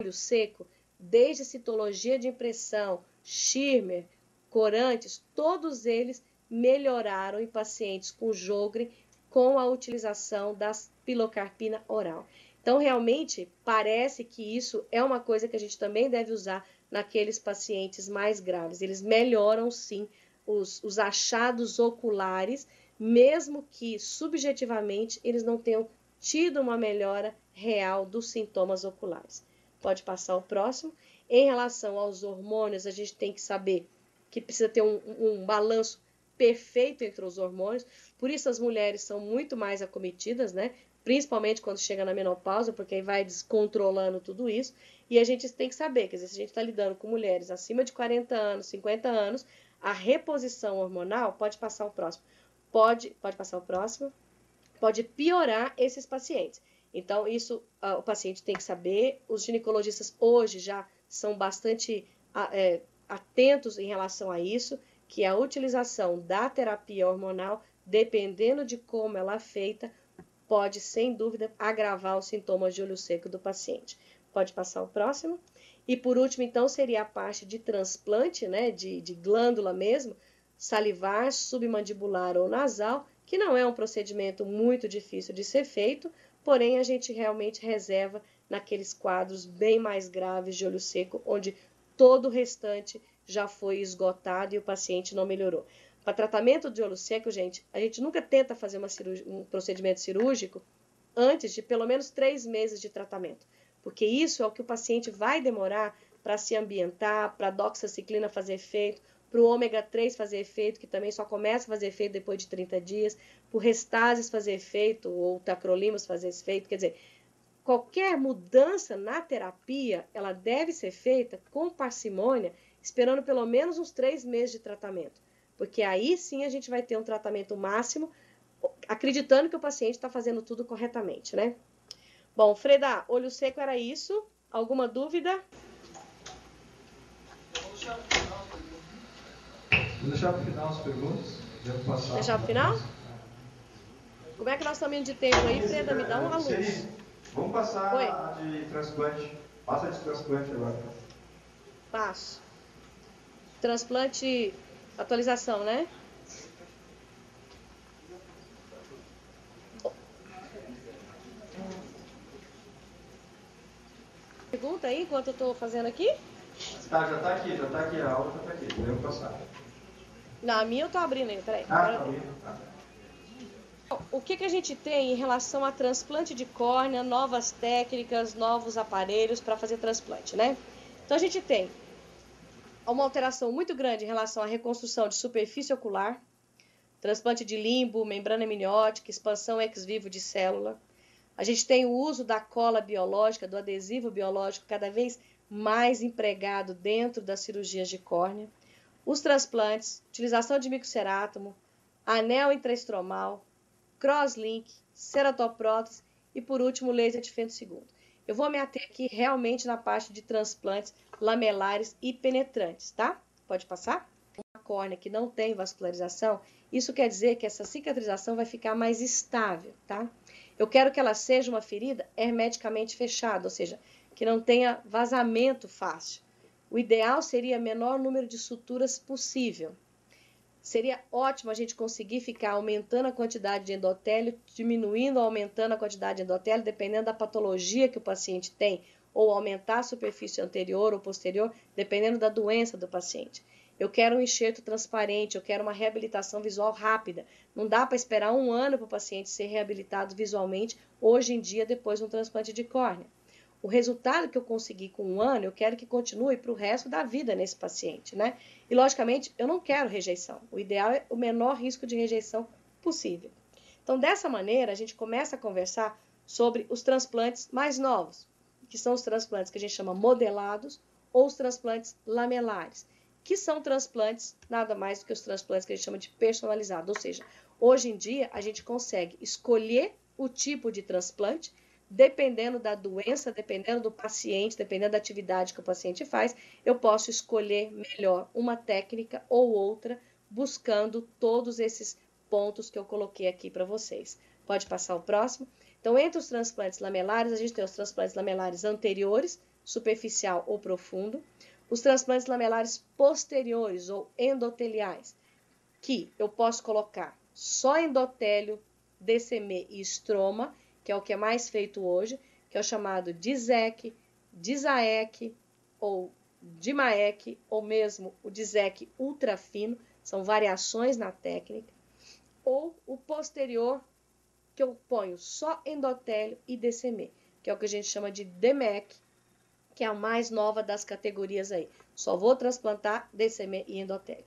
olho seco, desde citologia de impressão, Schirmer, corantes, todos eles melhoraram em pacientes com Sjögren com a utilização da pilocarpina oral. Então, realmente, parece que isso é uma coisa que a gente também deve usar naqueles pacientes mais graves. Eles melhoram, sim, os achados oculares, mesmo que, subjetivamente, eles não tenham tido uma melhora real dos sintomas oculares. Pode passar o próximo. Em relação aos hormônios, a gente tem que saber que precisa ter um balanço perfeito entre os hormônios, por isso as mulheres são muito mais acometidas, né? Principalmente quando chega na menopausa, porque aí vai descontrolando tudo isso, e a gente tem que saber, quer dizer, se a gente está lidando com mulheres acima de 40 anos, 50 anos, a reposição hormonal, pode passar o próximo, pode passar o próximo, pode piorar esses pacientes. Então, isso o paciente tem que saber, os ginecologistas hoje já são bastante atentos em relação a isso, que a utilização da terapia hormonal, dependendo de como ela é feita, pode, sem dúvida, agravar os sintomas de olho seco do paciente. Pode passar o próximo. E, por último, então, seria a parte de transplante, né, de glândula mesmo, salivar, submandibular ou nasal, que não é um procedimento muito difícil de ser feito, porém, a gente realmente reserva naqueles quadros bem mais graves de olho seco, onde todo o restante já foi esgotado e o paciente não melhorou. Para tratamento de olho seco, gente, a gente nunca tenta fazer um procedimento cirúrgico antes de pelo menos 3 meses de tratamento, porque isso é o que o paciente vai demorar para se ambientar, para a doxaciclina fazer efeito, para o ômega 3 fazer efeito, que também só começa a fazer efeito depois de 30 dias, para o restases fazer efeito, ou tacrolimus fazer efeito, quer dizer, qualquer mudança na terapia, ela deve ser feita com parcimônia, esperando pelo menos uns 3 meses de tratamento. Porque aí sim a gente vai ter um tratamento máximo, acreditando que o paciente está fazendo tudo corretamente, né? Bom, Freda, olho seco era isso. Alguma dúvida? Vou deixar para o final as perguntas. Deixar para o final? Como é que nós estamos indo de tempo aí, Freda? Me dá uma luz. Vamos passar de transplante. Passa de transplante agora. Passo. Transplante, atualização, né? Pergunta aí enquanto eu estou fazendo aqui? Tá, já está aqui, a aula já está aqui. Podemos passar. Na minha eu estou abrindo ainda, peraí. Tá abrindo. Tá. O que a gente tem em relação a transplante de córnea, novas técnicas, novos aparelhos para fazer transplante, né? Então, a gente tem uma alteração muito grande em relação à reconstrução de superfície ocular, transplante de limbo, membrana amniótica, expansão ex vivo de célula. A gente tem o uso da cola biológica, do adesivo biológico, cada vez mais empregado dentro das cirurgias de córnea. Os transplantes, utilização de microcerátomo, anel intraestromal, crosslink, ceratoprótese e, por último, laser de fento segundo. Eu vou me ater aqui realmente na parte de transplantes lamelares e penetrantes, tá? Pode passar? Uma córnea que não tem vascularização, isso quer dizer que essa cicatrização vai ficar mais estável, tá? Eu quero que ela seja uma ferida hermeticamente fechada, ou seja, que não tenha vazamento fácil. O ideal seria menor número de suturas possível. Seria ótimo a gente conseguir ficar aumentando a quantidade de endotélio, diminuindo ou aumentando a quantidade de endotélio, dependendo da patologia que o paciente tem, ou aumentar a superfície anterior ou posterior, dependendo da doença do paciente. Eu quero um enxerto transparente, eu quero uma reabilitação visual rápida. Não dá para esperar 1 ano para o paciente ser reabilitado visualmente, hoje em dia, depois de um transplante de córnea. O resultado que eu consegui com 1 ano, eu quero que continue para o resto da vida nesse paciente, né? E, logicamente, eu não quero rejeição. O ideal é o menor risco de rejeição possível. Então, dessa maneira, a gente começa a conversar sobre os transplantes mais novos, que são os transplantes que a gente chama modelados ou os transplantes lamelares, que são transplantes nada mais do que os transplantes que a gente chama de personalizado. Ou seja, hoje em dia, a gente consegue escolher o tipo de transplante dependendo da doença, dependendo do paciente, dependendo da atividade que o paciente faz, eu posso escolher melhor uma técnica ou outra, buscando todos esses pontos que eu coloquei aqui para vocês. Pode passar o próximo? Então, entre os transplantes lamelares, a gente tem os transplantes lamelares anteriores, superficial ou profundo. Os transplantes lamelares posteriores ou endoteliais, que eu posso colocar só endotélio, DCM e estroma, que é o que é mais feito hoje, que é o chamado DISEC, DISAEC ou DIMAEC, ou mesmo o DISEC ultrafino, são variações na técnica, ou o posterior, que eu ponho só endotélio e DCM, que é o que a gente chama de DMEC, que é a mais nova das categorias aí. Só vou transplantar DCM e endotélio.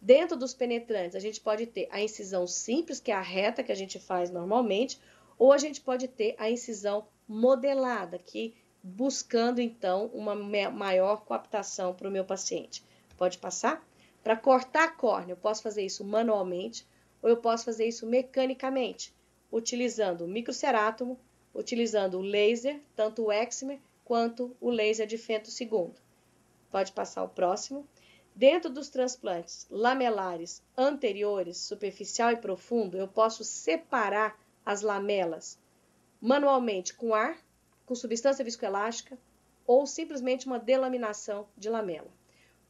Dentro dos penetrantes, a gente pode ter a incisão simples, que é a reta que a gente faz normalmente, ou a gente pode ter a incisão modelada, que buscando, então, uma maior coaptação para o meu paciente. Pode passar? Para cortar a córnea, eu posso fazer isso manualmente, ou eu posso fazer isso mecanicamente, utilizando o microcerátomo, utilizando o laser, tanto o Excimer quanto o laser de femtosegundo. Pode passar o próximo. Dentro dos transplantes lamelares anteriores, superficial e profundo, eu posso separar as lamelas manualmente com ar, com substância viscoelástica ou simplesmente uma delaminação de lamela.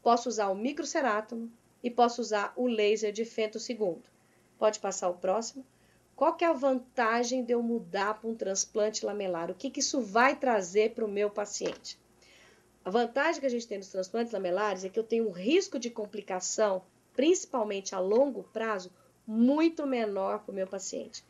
Posso usar o microcerátomo e posso usar o laser de femtosegundo. Pode passar o próximo. Qual que é a vantagem de eu mudar para um transplante lamelar? O que isso vai trazer para o meu paciente? A vantagem que a gente tem nos transplantes lamelares é que eu tenho um risco de complicação, principalmente a longo prazo, muito menor para o meu paciente.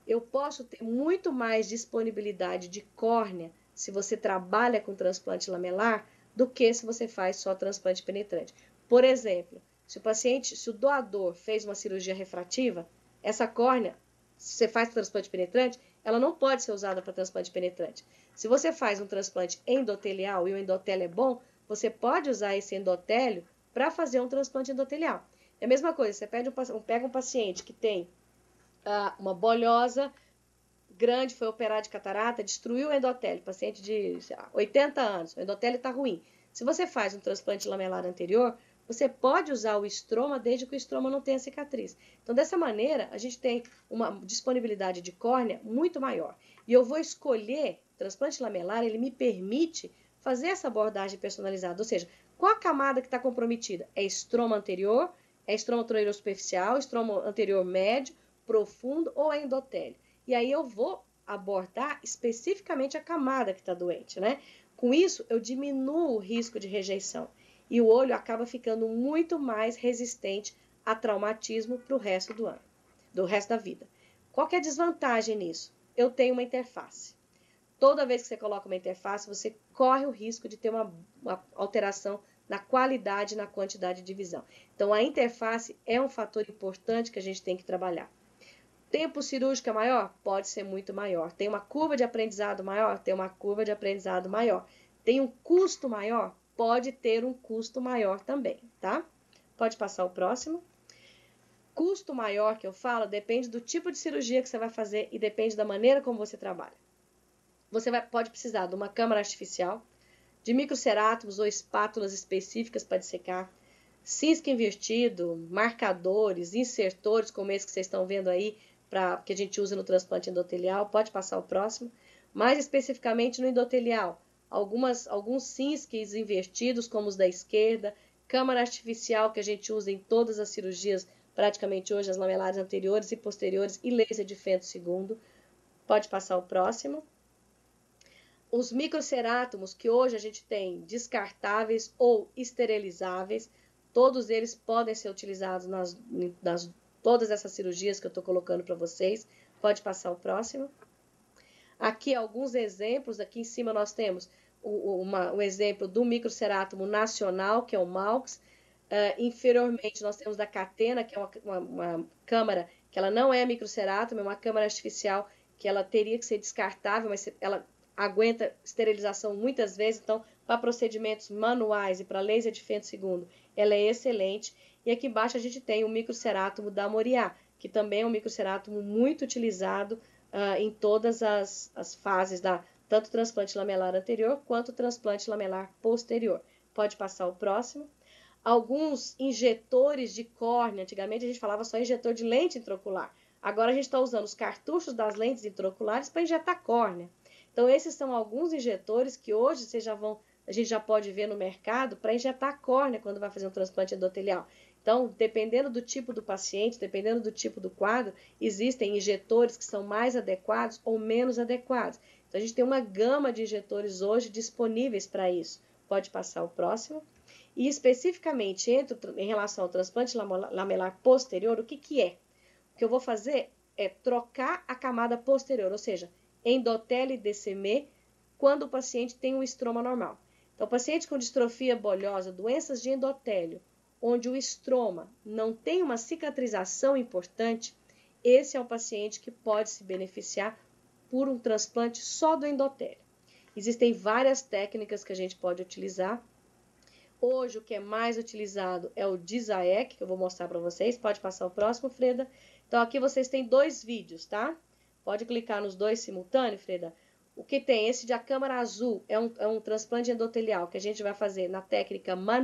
Eu posso ter muito mais disponibilidade de córnea se você trabalha com transplante lamelar do que se você faz só transplante penetrante. Por exemplo, se o doador fez uma cirurgia refrativa, essa córnea, se você faz transplante penetrante, ela não pode ser usada para transplante penetrante. Se você faz um transplante endotelial e o endotélio é bom, você pode usar esse endotélio para fazer um transplante endotelial. É a mesma coisa, você pega um paciente que tem uma bolhosa grande, foi operado de catarata, destruiu o endotélio, paciente de 80 anos, o endotélio está ruim. Se você faz um transplante lamelar anterior, você pode usar o estroma desde que o estroma não tenha cicatriz. Então, dessa maneira, a gente tem uma disponibilidade de córnea muito maior. E eu vou escolher, o transplante lamelar, ele me permite fazer essa abordagem personalizada. Ou seja, qual a camada que está comprometida? É estroma anterior, é estroma anterior superficial, estroma anterior médio, profundo ou é endotélio? E aí eu vou abordar especificamente a camada que está doente, né? Com isso, eu diminuo o risco de rejeição e o olho acaba ficando muito mais resistente a traumatismo para o resto do resto da vida. Qual que é a desvantagem nisso? Eu tenho uma interface. Toda vez que você coloca uma interface, você corre o risco de ter uma alteração na qualidade e na quantidade de visão. Então, a interface é um fator importante que a gente tem que trabalhar. Tempo cirúrgico é maior? Pode ser muito maior. Tem uma curva de aprendizado maior? Tem uma curva de aprendizado maior. Tem um custo maior? Pode ter um custo maior também, tá? Pode passar o próximo. Custo maior que eu falo depende do tipo de cirurgia que você vai fazer e depende da maneira como você trabalha. Você pode precisar de uma câmara artificial, de microcerátomos ou espátulas específicas para dissecar, cisco invertido, marcadores, insertores, como esse que vocês estão vendo aí, que a gente usa no transplante endotelial. Pode passar o próximo. Mais especificamente no endotelial, alguns cisques invertidos, como os da esquerda, câmara artificial que a gente usa em todas as cirurgias, praticamente hoje, as lamelares anteriores e posteriores, e laser de femtosegundo. Pode passar o próximo. Os microcerátomos que hoje a gente tem descartáveis ou esterilizáveis, todos eles podem ser utilizados nas todas essas cirurgias que eu estou colocando para vocês. Pode passar o próximo. Aqui alguns exemplos. Aqui em cima nós temos um exemplo do microcerátomo nacional, que é o MAUX. Inferiormente nós temos da Catena, que é uma câmara que ela não é microcerátomo, é uma câmara artificial que ela teria que ser descartável, mas ela aguenta esterilização muitas vezes. Então, para procedimentos manuais e para laser de femtosegundo, ela é excelente. E aqui embaixo a gente tem o microcerátomo da Moriá, que também é um microcerátomo muito utilizado em todas as fases, tanto transplante lamelar anterior quanto transplante lamelar posterior. Pode passar o próximo. Alguns injetores de córnea, antigamente a gente falava só injetor de lente intraocular. Agora a gente está usando os cartuchos das lentes intraoculares para injetar córnea. Então, esses são alguns injetores que hoje vocês já vão a gente já pode ver no mercado para injetar a córnea quando vai fazer um transplante endotelial. Então, dependendo do tipo do paciente, dependendo do tipo do quadro, existem injetores que são mais adequados ou menos adequados. Então, a gente tem uma gama de injetores hoje disponíveis para isso. Pode passar o próximo. E especificamente em relação ao transplante lamelar posterior, o que é? O que eu vou fazer é trocar a camada posterior, ou seja, endotélio e DCM, quando o paciente tem um estroma normal. Então, o paciente com distrofia bolhosa, doenças de endotélio, onde o estroma não tem uma cicatrização importante, esse é o paciente que pode se beneficiar por um transplante só do endotélio. Existem várias técnicas que a gente pode utilizar. Hoje, o que é mais utilizado é o DISAEC, que eu vou mostrar para vocês. Pode passar o próximo, Freda. Então, aqui vocês têm 2 vídeos, tá? Pode clicar nos 2 simultâneos, Freda. O que tem? Esse de a câmara azul é um transplante endotelial que a gente vai fazer na técnica manual.